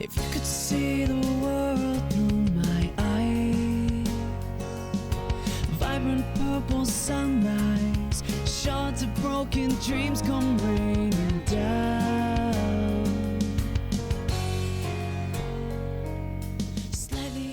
If you could see the world through my eyes, vibrant purple sunrise, shards of broken dreams come raining down.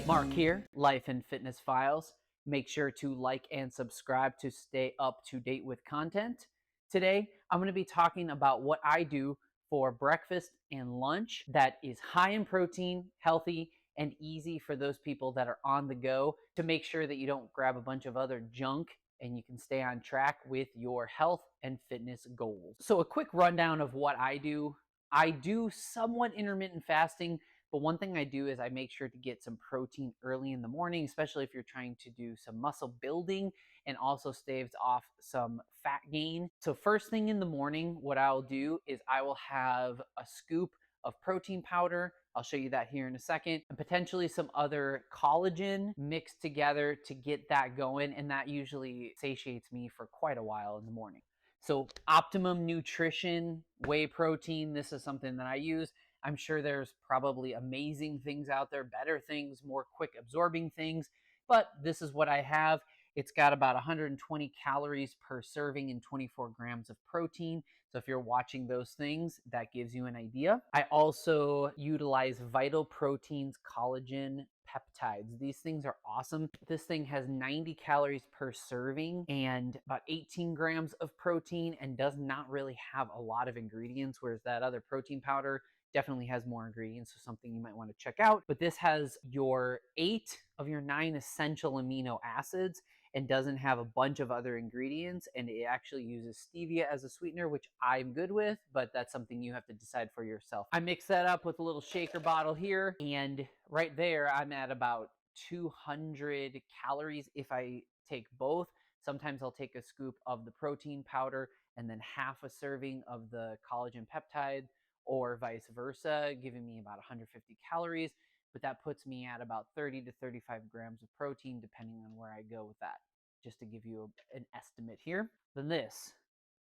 Mark here, Life and Fitness Files. Make sure to like and subscribe to stay up to date with content. Today, I'm going to be talking about what I do for breakfast and lunch that is high in protein, healthy, and easy for those people that are on the go to make sure that you don't grab a bunch of other junk and you can stay on track with your health and fitness goals. So a quick rundown of what I do. I do somewhat intermittent fasting, but one thing I do is I make sure to get some protein early in the morning, especially if you're trying to do some muscle building and also staves off some fat gain. So first thing in the morning, what I'll do is I will have a scoop of protein powder. I'll show you that here in a second, and potentially some other collagen mixed together to get that going. And that usually satiates me for quite a while in the morning. So Optimum Nutrition, whey protein, this is something that I use. I'm sure there's probably amazing things out there, better things, more quick absorbing things, but this is what I have. It's got about 120 calories per serving and 24 grams of protein. So if you're watching those things, that gives you an idea. I also utilize Vital Proteins collagen peptides. These things are awesome. This thing has 90 calories per serving and about 18 grams of protein and does not really have a lot of ingredients, whereas that other protein powder definitely has more ingredients, so something you might want to check out. But this has your 8 of your 9 essential amino acids and doesn't have a bunch of other ingredients, and it actually uses stevia as a sweetener, which I'm good with, but that's something you have to decide for yourself. I mix that up with a little shaker bottle here, and right there I'm at about 200 calories if I take both. Sometimes I'll take a scoop of the protein powder and then half a serving of the collagen peptide, or vice versa, giving me about 150 calories, but that puts me at about 30 to 35 grams of protein, depending on where I go with that, just to give you an estimate here. Then this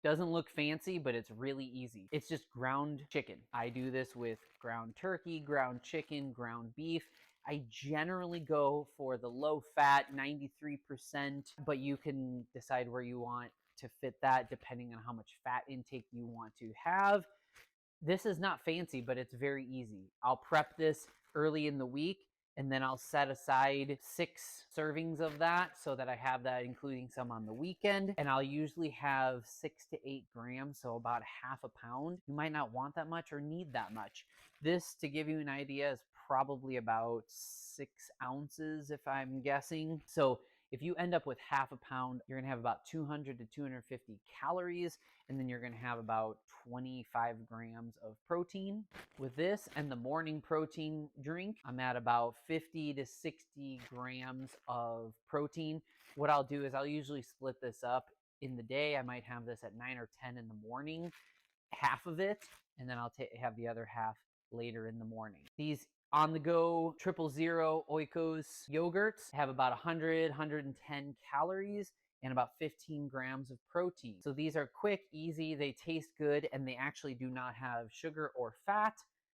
doesn't look fancy, but it's really easy. It's just ground chicken. I do this with ground turkey, ground chicken, ground beef. I generally go for the low fat, 93%, but you can decide where you want to fit that depending on how much fat intake you want to have. This is not fancy, but it's very easy. I'll prep this early in the week, and then I'll set aside 6 servings of that so that I have that, including some on the weekend. And I'll usually have 6 to 8 grams, so about half a pound. You might not want that much or need that much. This, to give you an idea, is probably about 6 ounces if I'm guessing. So if you end up with half a pound, you're gonna have about 200 to 250 calories, and then you're gonna have about 25 grams of protein. With this and the morning protein drink, I'm at about 50 to 60 grams of protein. What I'll do is I'll usually split this up in the day. I might have this at 9 or 10 in the morning, half of it, and then I'll have the other half later in the morning. These on the go 000 Oikos yogurts have about 100, 110 calories and about 15 grams of protein. So these are quick, easy, they taste good, and they actually do not have sugar or fat.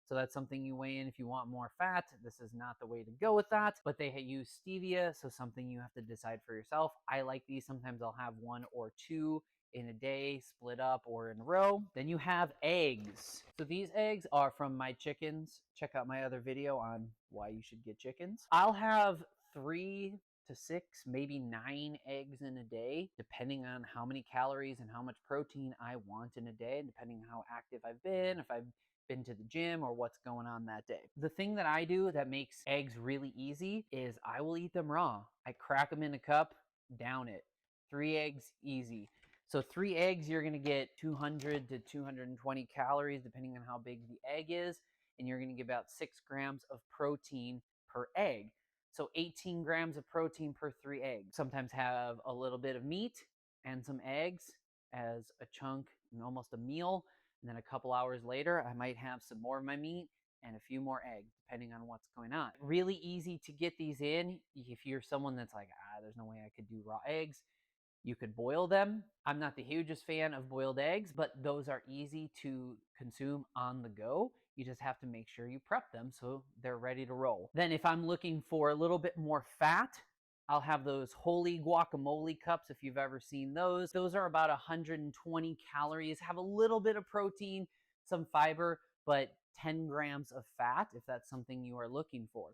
So that's something you weigh in if you want more fat. This is not the way to go with that, but they use stevia, so something you have to decide for yourself. I like these. Sometimes I'll have 1 or 2 in a day, split up or in a row. Then you have eggs. So these eggs are from my chickens. Check out my other video on why you should get chickens. I'll have 3 to 6, maybe 9 eggs in a day, depending on how many calories and how much protein I want in a day, depending on how active I've been, if I've been to the gym, or what's going on that day. The thing that I do that makes eggs really easy is I will eat them raw. I crack them in a cup, down it. 3 eggs, easy. So 3 eggs, you're gonna get 200 to 220 calories, depending on how big the egg is, and you're gonna get about 6 grams of protein per egg. So 18 grams of protein per 3 eggs. Sometimes have a little bit of meat and some eggs as a chunk and almost a meal. And then a couple hours later, I might have some more of my meat and a few more eggs, depending on what's going on. Really easy to get these in. If you're someone that's like, there's no way I could do raw eggs, you could boil them. I'm not the hugest fan of boiled eggs, but those are easy to consume on the go. You just have to make sure you prep them so they're ready to roll. Then if I'm looking for a little bit more fat, I'll have those holy guacamole cups if you've ever seen those. Those are about 120 calories, have a little bit of protein, some fiber, but 10 grams of fat if that's something you are looking for.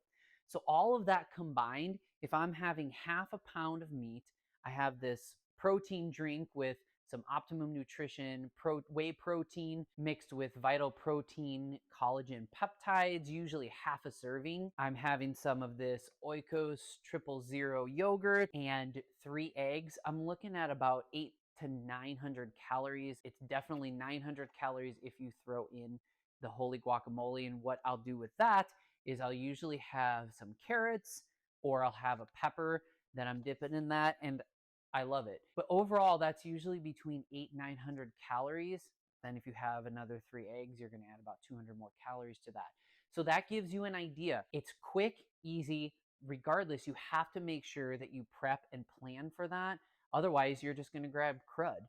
So all of that combined, if I'm having half a pound of meat, I have this protein drink with some optimum nutrition, whey protein mixed with vital protein, collagen peptides, usually half a serving. I'm having some of this Oikos 000 yogurt and 3 eggs. I'm looking at about 8 to 900 calories. It's definitely 900 calories if you throw in the holy guacamole. And what I'll do with that is I'll usually have some carrots or I'll have a pepper that I'm dipping in that. And I love it. But overall, that's usually between 800 and 900 calories. Then if you have another 3 eggs, you're going to add about 200 more calories to that. So that gives you an idea. It's quick, easy. Regardless, you have to make sure that you prep and plan for that. Otherwise, you're just going to grab crud.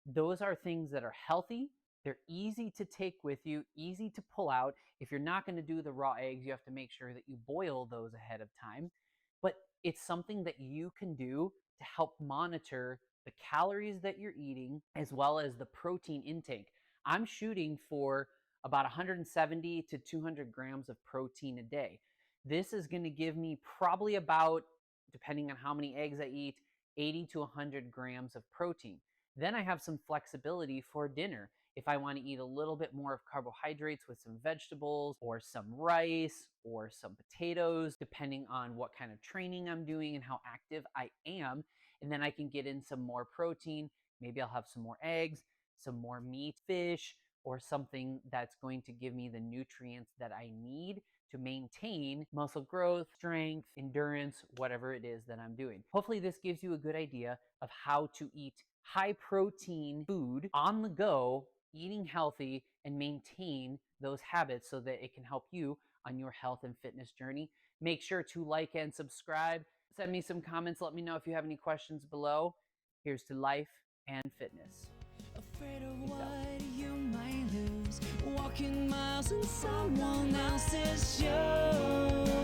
Those are things that are healthy. They're easy to take with you, easy to pull out. If you're not going to do the raw eggs, you have to make sure that you boil those ahead of time. But it's something that you can do to help monitor the calories that you're eating as well as the protein intake. I'm shooting for about 170 to 200 grams of protein a day. This is going to give me probably about, depending on how many eggs I eat, 80 to 100 grams of protein. Then I have some flexibility for dinner. If I want to eat a little bit more of carbohydrates with some vegetables or some rice or some potatoes, depending on what kind of training I'm doing and how active I am. And then I can get in some more protein. Maybe I'll have some more eggs, some more meat, fish, or something that's going to give me the nutrients that I need to maintain muscle growth, strength, endurance, whatever it is that I'm doing. Hopefully this gives you a good idea of how to eat high protein food on the go, eating healthy, and maintain those habits so that it can help you on your health and fitness journey. Make sure to like and subscribe. Send me some comments. Let me know if you have any questions below. Here's to life and fitness. Afraid of what you might lose, walking miles in someone else's shoes.